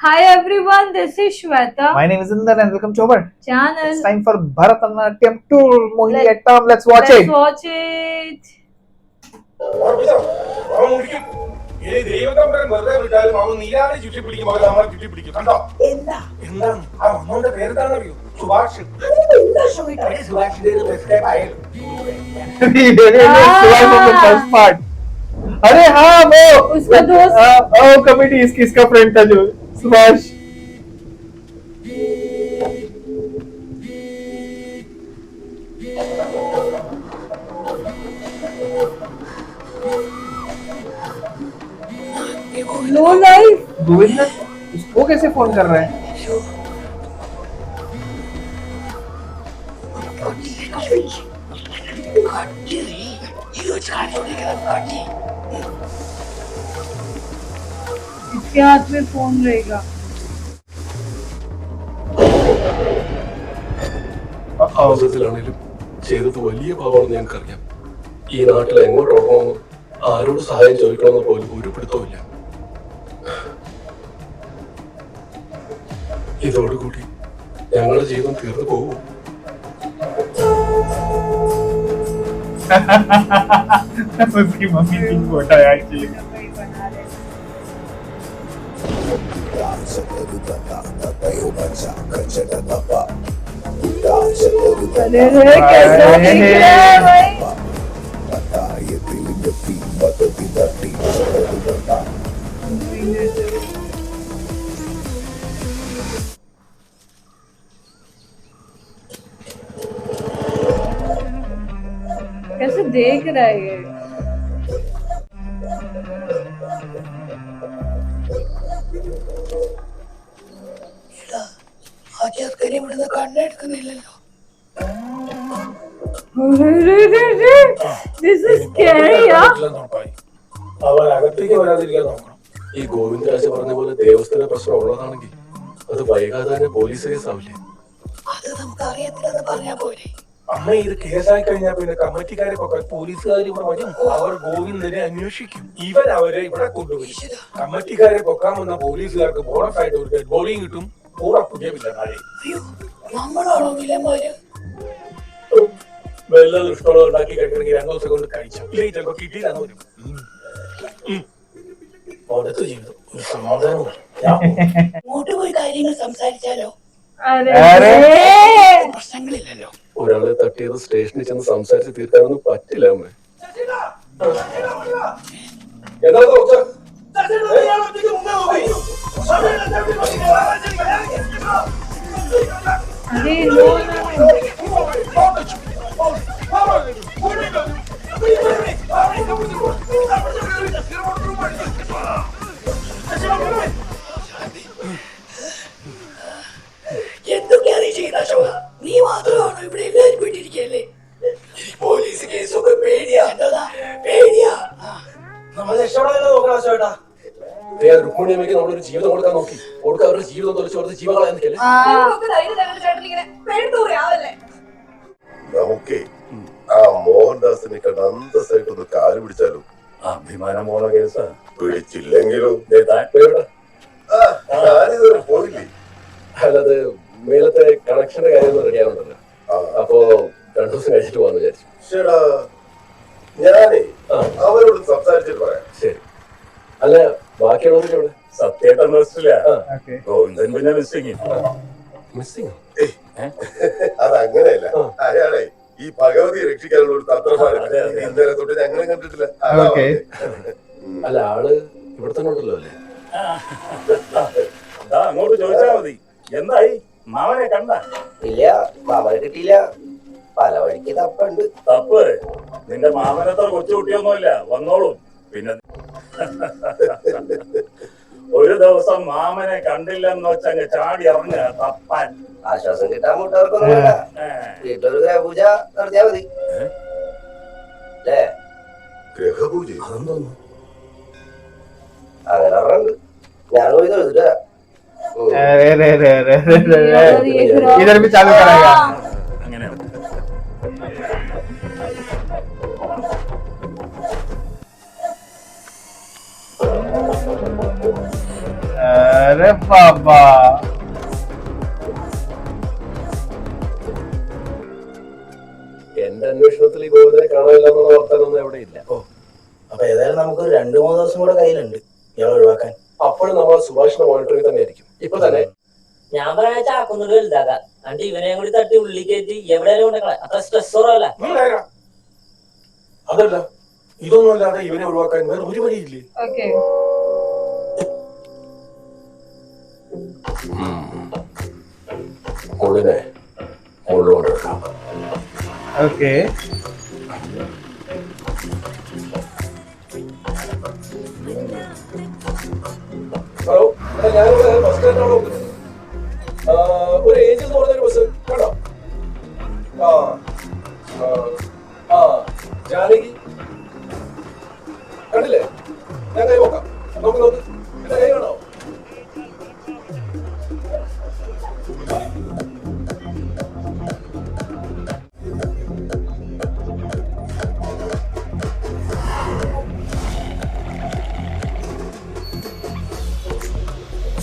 Hi everyone, this is Shweta. My name is Indan and welcome to our channel. It's time for Bharatanatyam tour. Mohiniyattam. Let's watch Let's it. watch it. ഇനി ദൈവത്തമ്പരം വെറുതെ വിട്ടാലും അവൻ നീരാളി ചുറ്റിപ്പിടിക്കും പോലെ നമ്മളെ ചുറ്റിപ്പിടിക്കും കണ്ടോ എന്താണ് ആ മമ്മൂന്റെ പേരെന്താണെന്നറിയോ Subhash സുഭാഷിന്റെ Suभाष from the first part. अरे हाँ वो उसका दोस्त कमेटी इसका फ्रेंड था जो सुभाष. लो लाइफ. गोविंद उसको कैसे फोन कर रहा है? इसके हाथ में फोन रहेगा. അവസരത്തിലാണേലും ചെയ്തത് വലിയ പാവമാണെന്ന് ഞങ്ങൾക്കറിയാം. ഈ നാട്ടിൽ എങ്ങോട്ട് ഓടണമെന്ന് ആരോട് സഹായം ചോദിക്കണമെന്ന് പോലും ഒരു പിടുത്തവുമില്ല. ഇതോടുകൂടി ഞങ്ങളുടെ ജീവിതം തീർന്നു പോകും. उसकी मम्मी की फोटो है एक्चुअली. अरे कैसा दिख रहा है भाई. कैसे देख रहा है ये. This is scary, yeah. അവൻ അകത്തേക്ക് വരാതിരിക്കാൻ നോക്കണം. ഈ ഗോവിന്ദരാജ പറഞ്ഞ പോലെ ദേവസ്ഥയുടെ പ്രശ്നം ഉള്ളതാണെങ്കിൽ അത് വൈകാതെ തന്നെ പോലീസ് കേസാവില്ലേ? അമ്മ ഇത് കേസായി കഴിഞ്ഞാൽ പിന്നെ കമ്മിറ്റിക്കാരെ പൊക്കാൻ പോലീസുകാർ ഇവിടെ വരും. അവർ ഗോവിന്ദനെ അന്വേഷിക്കും. അവരെ ഇവിടെ കൊണ്ടുപോയി കമ്മിറ്റിക്കാരെ പൊക്കാൻ വന്ന പോലീസുകാർക്ക് ബോണസായിട്ട് ഒരു ഡെഡ് ബോഡിയും കിട്ടും. കൂടെ പുതിയ പിള്ളേരെ വെള്ളം ഇഷ്ടമുള്ള ഉണ്ടാക്കി കഴിക്കണമെങ്കിൽ 2 ദിവസം കൊണ്ട് കഴിച്ചു ഇല്ലെങ്കിൽ ചിലപ്പോ കിട്ടിയില്ലെന്ന് വരും. അടുത്ത ജീവിതം ഒരു സമാധാനമാണ്. അങ്ങോട്ട് പോയി കാര്യങ്ങൾ സംസാരിച്ചാലോ? अरे പ്രശ്നങ്ങളില്ലല്ലോ. ഒരാളെ തട്ടിയത് സ്റ്റേഷനിൽ ചെന്ന് സംസാരിച്ച് തീർക്കാനൊന്നും പറ്റില്ല അമ്മേ. अरे नो എന്തൊക്കെയാണ് നീ ചെയ്യുന്ന ശോഭ? നീ മാത്രമാണോ ഇവിടെ എല്ലാവരും വീട്ടിരിക്കല്ലേ? പോലീസ് കേസൊക്കെ പേടിയാ. പേടിയാ. നമ്മൾ രക്ഷപ്പെടാനല്ലേ നോക്കണം ചേട്ടാ. രുക്മിണിയമ്മയ്ക്ക് നമ്മളൊരു ജീവിതം കൊടുക്കാൻ നോക്കി. കൊടുക്കാൻ അവരുടെ ജീവിതം തൊലിച്ചു കൊടുത്ത് ജീവകളായിരിക്കല്ലേ? നമുക്ക് ആ മോഹൻദാസിനെ കണ്ട് അന്തസ്സായിട്ടൊന്ന് കാല് പിടിച്ചാലും. അഭിമാനം പോണ കേസാ. പിടിച്ചില്ലെങ്കിലും പോയില്ലേ. അല്ലത് മേലത്തെ കണക്ഷന്റെ കാര്യം റെഡി ആവുന്നുണ്ടല്ലോ. അപ്പൊ 2 ദിവസം കഴിച്ചിട്ട് പോകാന്ന് വിചാരിച്ചു. ശരിടാ, ഞാനേ അവരോട് സംസാരിച്ചിട്ട് പറയാം. ശരി. അല്ല ബാക്കിയുള്ളവർക്ക് എവിടെ? സത്യേട്ട മിസ്സില്ല. Okay. ഗോവിന്ദൻ പിന്നെ മിസ്സിങ്. മിസ്സിംഗ്? അതങ്ങനെയല്ല, അയാളെ ഈ ഭഗവതിയെ രക്ഷിക്കാനുള്ള ഒരു തന്ത്രമാണ്. ഇന്നലെ തൊട്ട് ഞങ്ങളും കണ്ടിട്ടില്ല. Okay. അല്ല ആള് ഇവിടെ തന്നെ ഉണ്ടല്ലോ അല്ലേ? അങ്ങോട്ട് ചോദിച്ചാ മതി. എന്തായി മാവനെ കണ്ട? ഇല്ല, മാമനെ കിട്ടിയില്ല. പല വഴിക്ക് തപ്പുണ്ട്. തപ്പ് നിന്റെ മാമനത്ര കൊച്ചുകുട്ടിയൊന്നുമില്ല, വന്നോളും. പിന്നെ ഒരു ദിവസം മാമനെ കണ്ടില്ലെന്ന് വെച്ചങ്ങ് ചാടി ഇറങ്ങ തപ്പാൻ. ആശ്വാസം കിട്ടാൻ മുട്ടവർക്കൊന്നും വേണ്ട. വീട്ടിലൊരു ഗ്രഹപൂജ നടത്തിയാ മതി. ഗ്രഹപൂജ അതെന്തോന്നു? അങ്ങനെ പറഞ്ഞുണ്ട്. ഞാൻ പോയി തൊഴുതിട്ട് വരാം. इधर भी चालू कराएगा. അങ്ങനെ अरे बाबा എന്റെ അന്വേഷണത്തിൽ ഈ ഗോവിന്ദനെ കാണാനില്ലെന്നുള്ള വർത്തമാനമൊന്നും എവിടെ ഇല്ല. അപ്പൊ ഏതായാലും നമുക്ക് 2-3 ദിവസം കൂടെ കയ്യിലുണ്ട് ഇയാൾ ഒഴിവാക്കാൻ. അപ്പോഴും നമ്മൾ സുഭാഷിന്റെ മോണിറ്ററിംഗ് തന്നെ ആയിരിക്കും. ഇപ്പൊ തന്നെ ഞാൻ പറയാ ചാക്കൊന്നുകൂടി വലുതാക്കാം എന്നിട്ട് ഇവനെയും കൂടി തട്ടി ഉള്ളി കയറ്റി എവിടെയാലും കൊണ്ടേ അത്ര സ്ട്രെസ് കുറവല്ല. അതല്ല, ഇതൊന്നും അല്ലാതെ ഇവനെ ഒഴിവാക്കാൻ വേറെ ഒരു വഴിയില്ലേ? ഓക്കെ മുള്ളിനെ മുള്ളുകൊണ്ടെടുക്കാം. ओके ഹലോ, ഞാനിവിടെ ബസ് സ്റ്റാൻഡാണോ? ഒരു ഏഞ്ചൽ എന്ന് പറഞ്ഞൊരു ബസ് കണ്ടോ? ജാനകി കണ്ടില്ലേ? ഞാൻ കൈ നോക്കാം. നോക്ക് നോക്ക്, എന്റെ കൈ കാണോ?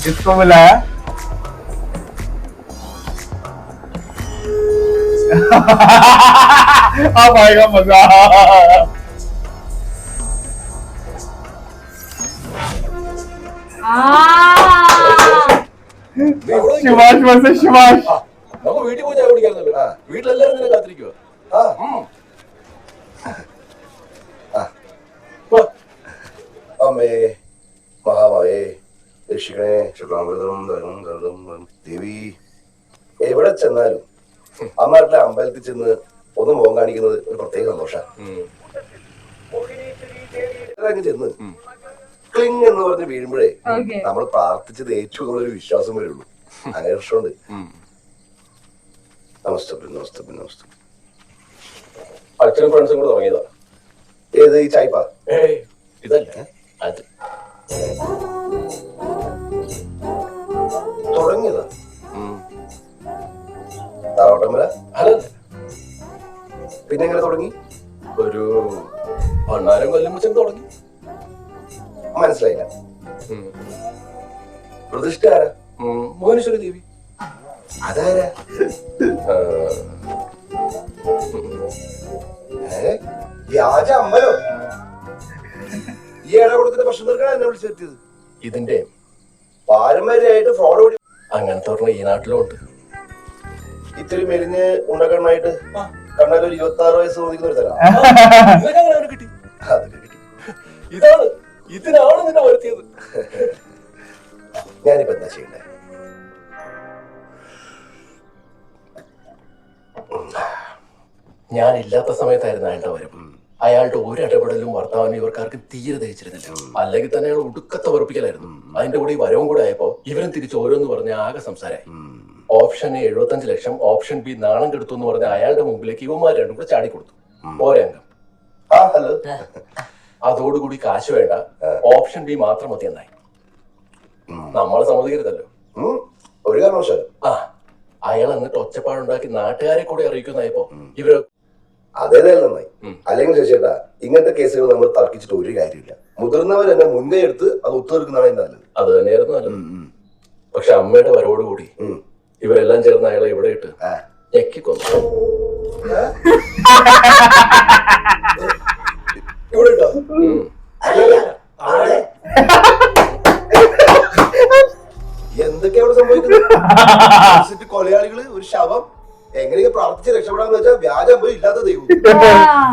इसको बुलाया अब आएगा मजा. शिवाश वर्सेस शिवाश. നമുക്ക് വീട്ടിൽ പോയി ചായ കുടിക്കാറുണ്ടല്ലോ. വീട്ടിലെല്ലാരും നിന്നെ കാത്തിരിക്കുക. അമ്മേ മഹാമായേ രക്ഷിക്കണേ ശുക്രാമൃതം ധനം ധനം ദേവി. എവിടെ ചെന്നാലും അമ്മയുടെ അമ്പലത്തിൽ ചെന്ന് ഒന്ന് മുഖം കാണിക്കുന്നത് ഒരു പ്രത്യേക സന്തോഷമാണ്. ചെന്ന് ക്ലിങ് എന്ന് പറഞ്ഞ് വീഴുമ്പോഴേ നമ്മൾ പ്രാർത്ഥിച്ചത് ഏറ്റവും ഒരു വിശ്വാസം വരുള്ളൂ. അങ്ങനെ പ്രശ്നമുണ്ട്. നമസ്തേ നമസ്തേ നമസ്തേ. അച്ഛനും ഫ്രണ്ട്സും കൂടെ തുടങ്ങിയതാ. ഏത് ഈ ചായ്പ? ഇതല്ലേ അത് തുടങ്ങിയതാ താറോട്ടമ്പല? അതല്ല, പിന്നെ എങ്ങനെ തുടങ്ങി? ഒരു 12 കൊല്ലം വെച്ചും തുടങ്ങി. മനസ്സിലായില്ല. പ്രതിഷ്ഠ ആരാ? ഭുവനേശ്വരി ദേവി. അതാരാ? വ്യാജ അമ്പലോ? ഈ ഇട കൊടുത്തിട്ട് ഭക്ഷണം തീർക്കാൻ എന്നെ വിളിച്ചു വരുത്തിയത്? ഇതിന്റെ പാരമ്പര്യമായിട്ട് ഫ്രോഡ് കൂടി അങ്ങനത്തെ പറഞ്ഞ ഈ നാട്ടിലും ഉണ്ട്. ഇത്തിരി മെലിഞ്ഞ് ഉണ്ടക്കണ്ണായിട്ട് കണ്ണാൽ ഒരു 26 വയസ്സ് തോന്നിക്കുന്ന ഒരു തരാം. കിട്ടി. അതൊക്കെ കിട്ടി. ഇതിനാണ് നിന്നെ വരുത്തിയത്. ഞാനിപ്പോ എന്താ ചെയ്യണ്ടേ? ഞാനില്ലാത്ത സമയത്തായിരുന്നു അയാളുടെ വരവ്. അയാളുടെ ഒരു ഇടപെടലും ഭർത്താവിനും ഇവർക്കാർക്കും തീരെ ദഹിച്ചിരുന്നില്ല. അല്ലെങ്കിൽ തന്നെ അയാൾ ഒടുക്കത്തെ വെറുപ്പിക്കലായിരുന്നു. അതിന്റെ കൂടെ ഈ വരവും കൂടെ ആയപ്പോ ഇവരും തിരിച്ച് ഓരോന്ന് പറഞ്ഞ ആകെ സംസാരമായി. Option A 75 lakh, option B നാണം കെടുത്തു എന്ന് പറഞ്ഞ അയാളുടെ മുമ്പിലേക്ക് ഇവന്മാർ രണ്ടും കൂടെ ചാടിക്കൊടുത്തു. ഒരംഗം. ഹലോ. അതോടുകൂടി കാശ് വേണ്ട, ഓപ്ഷൻ ബി മാത്രം മതി എന്നായി. നമ്മൾ സമ്മതിക്കരുതല്ലോ. ഒരു കാരണവശാലും. അയാൾ എന്നിട്ട് ഒച്ചപ്പാടുണ്ടാക്കി നാട്ടുകാരെ കൂടെ അറിയിക്കുന്നതായപ്പോ ഇവര് അതേതായാലും നന്നായി. അല്ലെങ്കിൽ ശശിയേട്ടാ, ഇങ്ങനത്തെ കേസുകൾ നമ്മൾ തർക്കിച്ചിട്ട് ഒരു കാര്യമില്ല. മുതിർന്നവർ എന്നെ മുൻകൈ എടുത്ത് അത് ഒത്തുതീർക്കുന്നതാണ് നല്ലത്. അത് തന്നെയായിരുന്നു നല്ലത്. പക്ഷെ അമ്മയുടെ വരവോടുകൂടി ഇവരെല്ലാം ചേർന്ന് അയാളെ ഇവിടെ ഇട്ട് ഞെക്കിക്കൊന്നു. ഇവിടെ ഇട്ടോ? എന്തൊക്കെയാ ഇവിടെ സംഭവിക്കുന്നത്? കൊലയാളികള്, ഒരു ശവം, എങ്ങനെയൊക്കെ പ്രാർത്ഥിച്ച് രക്ഷപ്പെടാന്ന് വെച്ചാൽ വ്യാജം പോയി ഇല്ലാത്ത ദൈവം.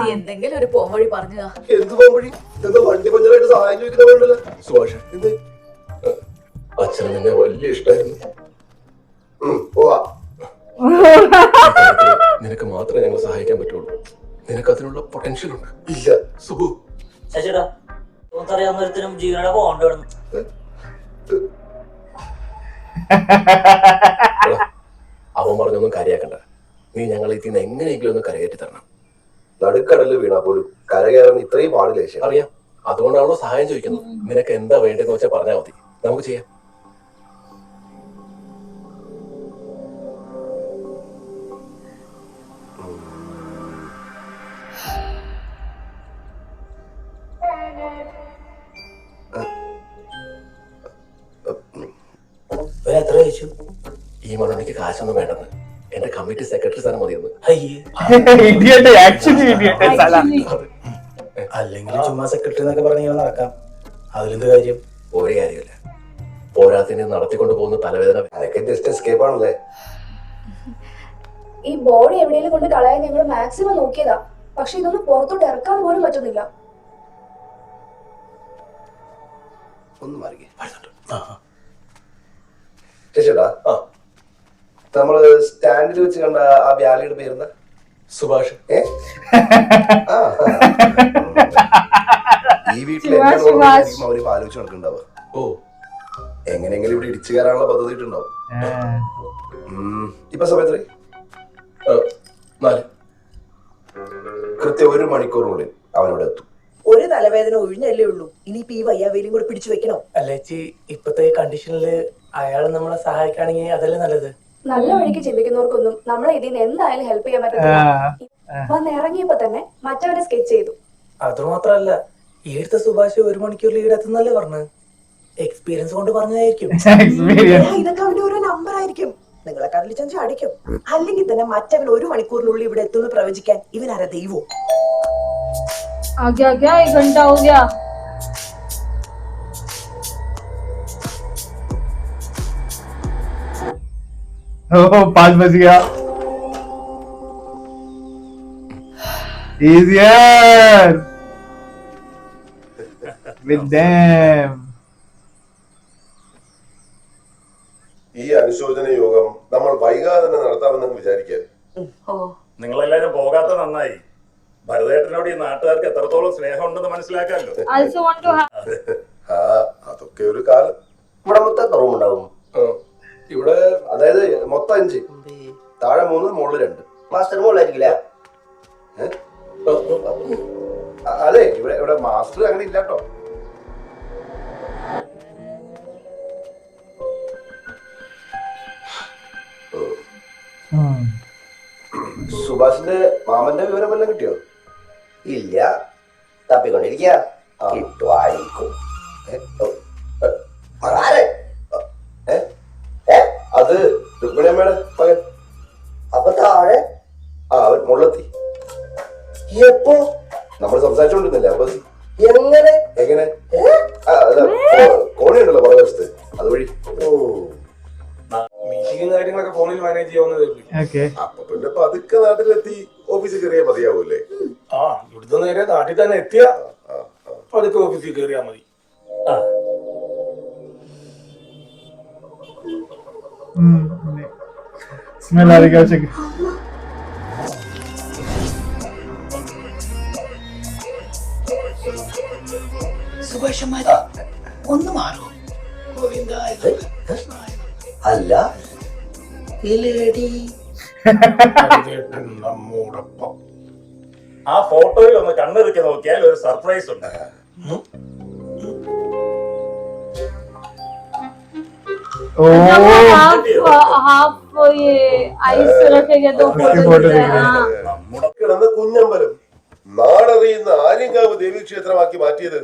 നീ എന്തെങ്കിലും ഒരു പോംവഴി പറഞ്ഞതാ. എന്ത് പോകുമ്പഴി? ഇതെന്താ വണ്ടി പഞ്ചറായിട്ട് സഹായം ചോദിക്കുന്നവരുണ്ടല്ലോ. സുഭാഷ്, എന്ത്? അച്ഛന് നിന്നെ വലിയ ഇഷ്ടമായിരുന്നു. പോവാ. നിനക്ക് മാത്രമേ ഞങ്ങൾ സഹായിക്കാൻ പറ്റുള്ളൂ. നിനക്ക് അതിനുള്ള പൊട്ടൻഷ്യൽ ഉണ്ട്. ഇല്ല സുബു. ശശിടാ, നമുക്കറിയാവുന്നൊരുത്തിനും ജീവനോടെ പോകേണ്ടി വന്നു. അവൻ പറഞ്ഞൊന്നും കാര്യാക്കണ്ട. നീ ഞങ്ങളെ ഇതിന്ന് എങ്ങനെയെങ്കിലും ഒന്ന് കരകയറ്റി തരണം. നടുക്കടലിൽ വീണാ പോലും കരകയറാൻ ഇത്രയും പാടില്ല. അറിയാം, അതുകൊണ്ടാണല്ലോ സഹായം ചോദിക്കുന്നത്. നിനക്ക് എന്താ വേണ്ടതെന്ന് വെച്ചാൽ പറഞ്ഞാൽ മതി, നമുക്ക് ചെയ്യാം. ഇവൻ എത്ര കഴിച്ചു? ഈ മണ്ണുണ്ണിക്ക് കാശൊന്നും വേണ്ടെന്ന്, എന്റെ കമ്മിറ്റി സെക്രട്ടറി സ്ഥാനം മതിയെന്ന്. അയ്യേ, ഇഡിയറ്റ്, ആക്ച്വലി ഇഡിയറ്റ് സല. അല്ലെങ്കിൽ ചുമ്മാ സെക്രട്ടറി എന്നൊക്കെ പറഞ്ഞാൽ നടക്കാം. അതിലെന്ത് കാര്യം? ഒരു കാര്യമില്ല. പോരാത്തിന് നടത്തിക്കൊണ്ട് പോകുന്ന തലവേദന. അതൊക്കെ ജസ്റ്റ് എസ്കേപ്പ് ആണല്ലേ. ഈ ബോഡി എവിടെയെങ്കിലും കൊണ്ട് കളയാൻ ഞങ്ങൾ മാക്സിമം നോക്കിയതാ. പക്ഷെ ഇതൊന്നും പുറത്തോട്ട് ഇറക്കാൻ പോലും പറ്റുന്നില്ല. ഒന്ന് മാറിക്കേ. ചേട്ടാ, നമ്മള് സ്റ്റാൻഡിൽ വെച്ച് കണ്ട ആ വ്യാലിയുടെ പേരെന്താ? സുഭാഷ്. ഈ വീട്ടിൽ അവര് ആലോചിച്ച് നടക്കുന്നുണ്ടാവുക. ഓ, എങ്ങനെയെങ്കിലും ഇവിടെ ഇടിച്ചു കയറാനുള്ള പദ്ധതി ഇട്ടുണ്ടാവും. ഇപ്പൊ സമയത്ത് 4. കൃത്യം 1 മണിക്കൂറിനുള്ളിൽ അവനോട് എത്തും. ഒരു തലവേദന ഒഴിഞ്ഞല്ലേ ഉള്ളൂ. ഇനിയിപ്പോ ഈ വയ്യാവേലിയും കൂടെ പിടിച്ചു വെക്കണോ? അല്ലേച്ചി, ഇപ്പത്തെ കണ്ടീഷനില് അയാൾ നമ്മളെ സഹായിക്കുകയാണെങ്കിൽ അതല്ലേ നല്ലത്. നല്ല വഴിക്ക് ചിന്തിക്കുന്നവർക്കൊന്നും നമ്മളെ ഇതിൽ നിന്ന് എന്തായാലും ഹെൽപ്പ് ചെയ്യാൻ പറ്റത്തില്ല. വന്ന് ഇറങ്ങിയപ്പോ തന്നെ മറ്റവരെ സ്കെച്ച് ചെയ്തു. അതുമാത്രല്ല, ഈടുത്ത സുഭാഷ് 1 മണിക്കൂറിൽ ഈടെത്തുന്നല്ലേ പറഞ്ഞു. എക്സ്പീരിയൻസ് കൊണ്ട് പറഞ്ഞതായിരിക്കും. ഇതൊക്കെ അവന്റെ ഓരോ നമ്പർ ആയിരിക്കും. നിങ്ങളെ കടലിൽ ചെന്ന് അടിക്കും. അല്ലെങ്കിൽ തന്നെ മറ്റവൻ 1 മണിക്കൂറിനുള്ളിൽ ഇവിടെ എത്തുമെന്ന് പ്രവചിക്കാൻ ഇവനാരാ ദൈവം? आ गया 1 घंटा हो गया. Oh, 5 बज गया. Easier with them. ഈ അനുശോചന യോഗം നമ്മൾ വൈകാതെ തന്നെ നടത്താമെന്ന് വിചാരിക്കാം. നിങ്ങളെല്ലാരും പോകാത്ത നന്നായി. ഭരതേട്ടനോട് ഈ നാട്ടുകാർക്ക് എത്രത്തോളം സ്നേഹം ഉണ്ടെന്ന് മനസ്സിലാക്കാമല്ലോ. അതൊക്കെ ഒരു കാലം. ഇവിടെ മൊത്തം എത്ര റൂം ഉണ്ടാവും? ഇവിടെ അതായത് മൊത്തം 5, താഴെ 3, മുകളിൽ 2. മാസ്റ്റർ മുകളിലായിരിക്കില്ല. അതെ, ഇവിടെ മാസ്റ്റർ അങ്ങനെ ഇല്ലാട്ടോ. സുഭാഷിന്റെ മാമന്റെ വിവരം വല്ലതും കിട്ടിയോ? ഇല്ല, തപ്പിക്കൊണ്ടിരിക്കുക. കിട്ടുമായിരിക്കും. അത് രുക്മിണിയമ്മയുടെ മകൻ. അപ്പൊ താഴെ അവൻ മുകളിലെത്തി. എപ്പോ? നമ്മൾ സംസാരിച്ചോണ്ടിരുന്നില്ല. അപ്പൊ എങ്ങനെ? അല്ല, കോണിയുണ്ടല്ലോ പുറകുവശത്ത്, അതുവഴി. മീറ്റിംഗും കാര്യങ്ങളൊക്കെ ഫോണിൽ മാനേജ് ചെയ്യാവുന്നതേ ഉള്ളൂ. അപ്പൊ പിന്നെ പതുക്കെ നാട്ടിലെത്തി ഓഫീസിൽ കയറിയാൽ മതിയാവൂല്ലേ? ഇവിടുത്തെ നേരെ നാട്ടിൽ തന്നെ എത്തിയ പതുക്കെ ഓഫീസിൽ കയറിയാ മതി. स्मेल आ रही है क्या? സുഭാഷ് ഒന്ന് മാറൂ. അല്ല, നമ്മോടൊപ്പം ആ ഫോട്ടോയിൽ ഒന്ന് കണ്ണിറുക്കി നോക്കിയാൽ ഒരു സർപ്രൈസ് ഉണ്ട്. കിടന്ന കുഞ്ഞമ്പലം നാടറിയുന്ന ആര്യങ്കാവ് ദേവീക്ഷേത്രമാക്കി മാറ്റിയത്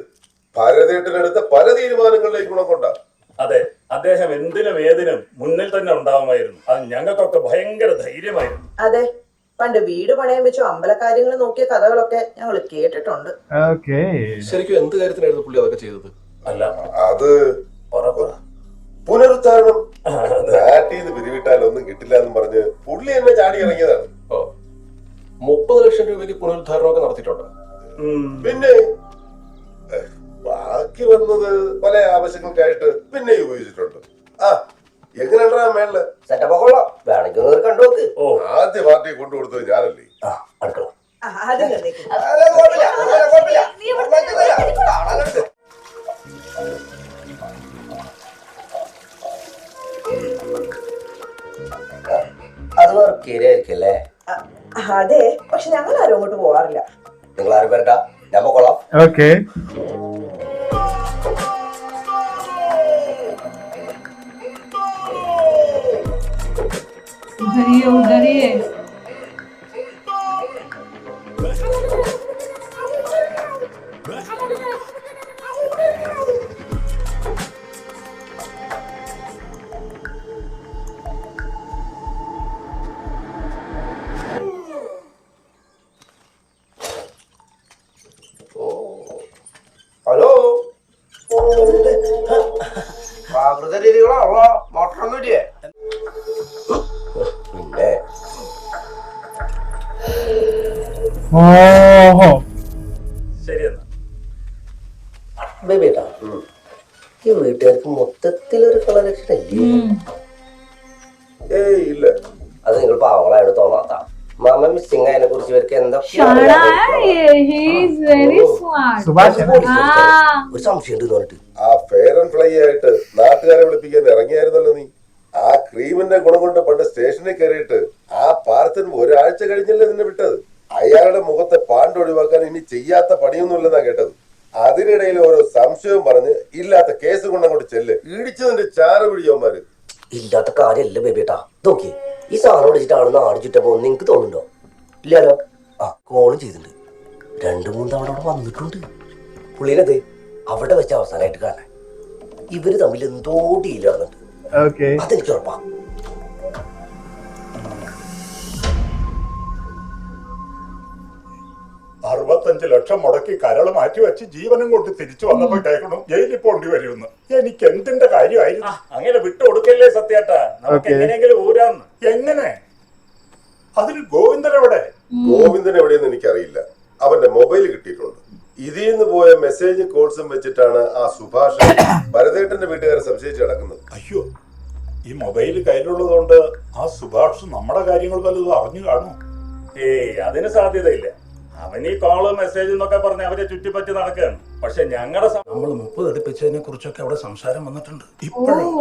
ഭരതേട്ടനെടുത്ത പല തീരുമാനങ്ങളുടെയും ഗുണം കൊണ്ടാ. അതെ, അദ്ദേഹം എന്തിനും ഏതിനും മുന്നിൽ തന്നെ ഉണ്ടാവുമായിരുന്നു. അത് ഞങ്ങൾക്കൊക്കെ ഭയങ്കര ധൈര്യമായിരുന്നു. അതെ, പണ്ട് വീട് പണയം വെച്ചു അമ്പലക്കാര്യങ്ങൾ നോക്കിയ കഥകളൊക്കെ ഞങ്ങൾ കേട്ടിട്ടുണ്ട്. ശരിക്കും എന്ത് കാര്യത്തിനായിരുന്നു പുള്ളി അതൊക്കെ ചെയ്തത്? അല്ല, അത് പുനരുദ്ധാരണം. നാട്ടിൽ നിന്ന് പിരിവിട്ടാൽ ഒന്നും കിട്ടില്ല എന്ന് പറഞ്ഞ് പുള്ളി എന്നെ ചാടി ഇറങ്ങിയതാണ്. 30 ലക്ഷം രൂപയ്ക്ക് പുനരുദ്ധാരണമൊക്കെ നടത്തിയിട്ടുണ്ട്. പിന്നെ ബാക്കി വന്നത് പല ആവശ്യങ്ങൾക്കായിട്ട് പിന്നെ ഉപയോഗിച്ചിട്ടുണ്ട്. എങ്ങനെയാ മേളില് സെറ്റപ്പ് കൊള്ളാം. വേണമെങ്കിൽ കണ്ടുനോക്ക്. ആദ്യ പാർട്ടിയെ കൊണ്ടുകൊടുത്തത് ഞാനല്ലേ. അടുക്കള അത് കേരിയായിരിക്കല്ലേ? അതെ, പക്ഷെ ഞങ്ങൾ ആരും അങ്ങോട്ട് പോവാറില്ല. നിങ്ങൾ ആരും വരട്ടാ, ഞാൻ പോക്കോളാം. ഓക്കെ. उधरिए മോട്ടറൊന്നും ഇല്ലേ? പിന്നെ ഓഹോ ശരി എന്നാ. ബേബേട്ടാ ഈ വീട്ടുകാർക്ക് മൊത്തത്തിലൊരു കളലക്ഷണില്ലേ? ഏയ് ഇല്ല. അത് നിങ്ങൾ പാവങ്ങളായിട്ട് തോന്നാത്ത മമ്മ മിസ്സിങ് അതിനെ കുറിച്ച് ഇവർക്ക് സുഭാഷ് ഒരു സംശയം ഉണ്ട് പറഞ്ഞിട്ട് ആ ഫെയർ ആൻഡ് ഫ്ലൈ ആയിട്ട് നാട്ടുകാരെ വിളിപ്പിക്കാൻ ഇറങ്ങിയായിരുന്നല്ലോ നീ. ആ ക്രീമിന്റെ ഗുണം കൊണ്ട് പണ്ട് സ്റ്റേഷനിൽ കയറിയിട്ട് ആ പാർത്തൻ ഒരാഴ്ച കഴിഞ്ഞല്ലേ നിന്നെ വിട്ടത്. അയാളുടെ മുഖത്തെ പാണ്ട് ഒഴിവാക്കാൻ ഇനി ചെയ്യാത്ത പണിയൊന്നുമില്ലെന്നാ കേട്ടത്. അതിനിടയിൽ ഓരോ സംശയവും പറഞ്ഞ് ഇല്ലാത്ത കേസ് കൊണ്ടങ്ങോട്ട് ചെല്ല്. ഇടിച്ചതിന്റെ ചാറ് പിടിയവന്മാര്. ഇല്ലാത്ത കാര്യമല്ല ബേബേട്ടാ. നോക്കി ഈ സാധനം വിളിച്ചിട്ടാണ് നാട് ചുറ്റപ്പോ നിങ്ങക്ക് തോന്നുന്നുണ്ടോ? ഇല്ലല്ലോ. ആ കോളും ചെയ്തിട്ടുണ്ട്. 2-3 തവണ അവിടെ വന്നിട്ടുണ്ട്. പുള്ളിനത് അവിടെ വെച്ച് അവസാനമായിട്ട് കാണാൻ. ഇവര് തമ്മിൽ എന്തോ ഡീൽ നടന്നിട്ട് അതെനിക്ക് ഉറപ്പാ. 65 ലക്ഷം മുടക്കി കരള് മാറ്റി വെച്ച് ജീവനും കൊണ്ട് തിരിച്ചു വന്നപ്പോ കേൾക്കണം ജയിലിൽ പോണ്ടി വരുമെന്ന്. എനിക്ക് എന്തിന്റെ കാര്യമായിരുന്നു? അങ്ങനെ വിട്ടുകൊടുക്കല്ലേ സത്യേട്ടാ, നമുക്ക് എങ്ങനെയെങ്കിലും ഊരാന്ന്. എങ്ങനെ? അതിൽ ഗോവിന്ദൻ എവിടെ? ഗോവിന്ദൻ എവിടെയെന്ന് എനിക്കറിയില്ല. അവന്റെ മൊബൈൽ കിട്ടിയിട്ടുണ്ട്. ഇതിൽ നിന്ന് പോയ മെസ്സേജ് കോൾസും വെച്ചിട്ടാണ് ആ സുഭാഷ് ഭരതേട്ടന്റെ വീട്ടുകാരെ സംശയിച്ച് കിടക്കുന്നത്. അയ്യോ, ഈ മൊബൈൽ കയ്യിലുള്ളത് കൊണ്ട് ആ സുഭാഷ് നമ്മുടെ കാര്യങ്ങൾ വല്ലതും അറിഞ്ഞു കാണും? ഏയ്, അതിന് സാധ്യതയില്ല. അവൻ ഈ കോള് മെസ്സേജ് എന്നൊക്കെ പറഞ്ഞ് അവരെ ചുറ്റിപ്പറ്റി നടക്കുകയാണ്. പക്ഷെ ഞങ്ങളുടെ നമ്മൾ 30 എടുപ്പിച്ചതിനെ കുറിച്ചൊക്കെ അവിടെ സംസാരം വന്നിട്ടുണ്ട് ഇപ്പോഴും.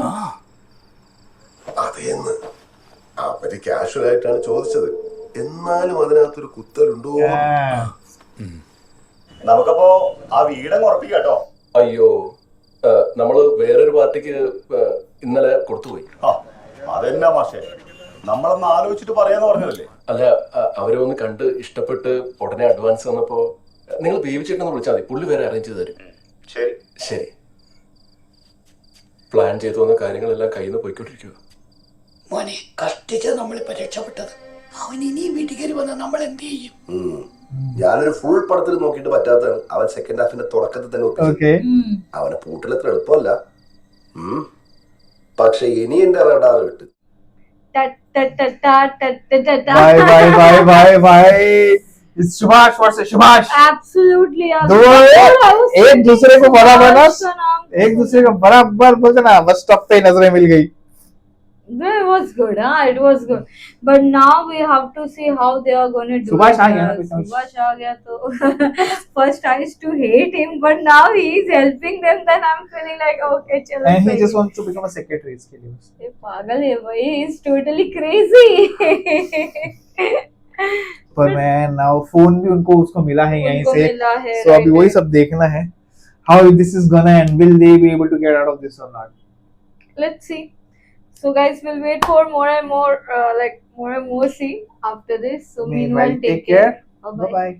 അതേന്ന് അവര് കാഷ്വൽ ആയിട്ടാണ് ചോദിച്ചത്. എന്നാലും അതിനകത്തൊരു കുത്തലുണ്ടോ? നമുക്കപ്പോ ആ വീടങ്ങ് ഉറപ്പിക്കാട്ടോ. അയ്യോ, നമ്മള് വേറൊരു പാർട്ടിക്ക് ഇന്നലെ കൊടുത്തുപോയി. അതെന്നാ മാഷേ, നമ്മളൊന്ന് ആലോചിച്ചിട്ട് പറയാന്ന് പറഞ്ഞതല്ലേ? അല്ല, അവരെ ഒന്ന് കണ്ട് ഇഷ്ടപ്പെട്ട് ഉടനെ അഡ്വാൻസ് തന്നപ്പോ നിങ്ങൾ ബേബിച്ചേട്ടനെ വിളിച്ചാൽ മതി, പുള്ളി വേറെ അറേഞ്ച് ചെയ്ത് തരും. ശരി ശരി. പ്ലാൻ ചെയ്തു വന്ന കാര്യങ്ങളെല്ലാം കയ്യിൽ നിന്ന് പോയിക്കൊണ്ടിരിക്കുക. മോനെ കഷ്ടിച്ച് നമ്മളിപ്പോ രക്ഷപ്പെട്ടത്. അവൻ ഇനിയും വീട്ടിൽ കയറി വന്നാൽ നമ്മൾ എന്ത് ചെയ്യും? ഞാനൊരു ഫുൾ പടത്തിൽ നോക്കിയിട്ട് പറ്റാത്തതാണ്. അവൻ സെക്കൻഡ് ഹാഫിന്റെ തുടക്കത്തിൽ തന്നെ ഒപ്പിച്ചു. അവനെ പൂട്ടിലെത്ര എളുപ്പമല്ല. പക്ഷെ ഇനി എന്റെ റഡാർ വിട്ട്. सुभाष वर्सेस सुभाष. Absolutely. एक दूसरे को बराबर बोलते ना, बस टप पे नजरें मिल गई. It was good, it was good. But now we have to see how they are going to do. Subhash aa gaya. Subhash aa gaya to first I used to hate him, but now he is helping them. Then I'm feeling like okay, chalo. And he just wants to become a secretary इसके लिए. ये पागल है भाई, he is totally crazy. पर मैं now phone भी उनको उसको मिला है यहीं से. So अभी वही सब देखना है. How this is gonna end? Will they be able to get out of this or not? Let's see. So guys, we'll wait for more and more, more and more see after this. So meanwhile, take care. Bye bye.